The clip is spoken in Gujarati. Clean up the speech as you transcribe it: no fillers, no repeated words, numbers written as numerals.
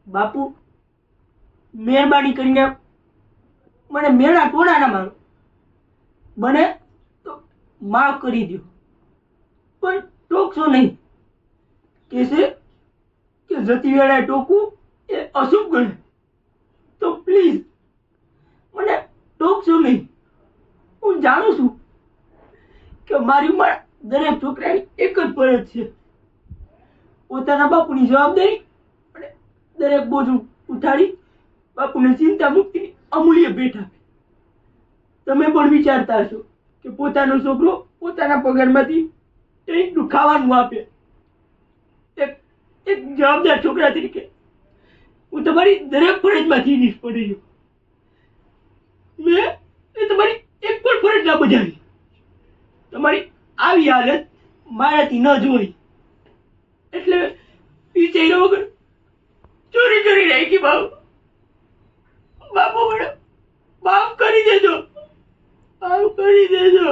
બાપુ, મહેરબાની કરીને મને મેળા ટોળા ના મારો. બને તો માફ કરી દો, પણ ટોકશો નહીં. કહેશે કે જતી વેળાએ ટોકવું એ અશુભ ગણે. તો પ્લીઝ મને ટોકશો નહીં. હું જાણું છું કે મારી ઉંમર દરેક છોકરાની એક જ ફરજ છે, પોતાના બાપુની જવાબદારી અને દરેક બોજ ઉઠાડી બાપુને ચિંતા મુક્તિની અમૂલ્ય ભેટ આપે. તમે પણ વિચારતા હશો કે પોતાનો છોકરો પોતાના પગારમાંથી કંઈકનું ખાવાનું આપે. એક જવાબદાર છોકરા તરીકે હું તમારી દરેક ફરજમાંથી નિષ્ફળ રહ્યો. મેં તમારી એક પણ ફરજ ના બજાવી. તમારી આવી હાલત મારાથી ન જોઈ એટલે વિચાર્યા વગર ચોરી ચોરી રાખી. બાપુ મને માફ કરી દેજો, માફ કરી દેજો.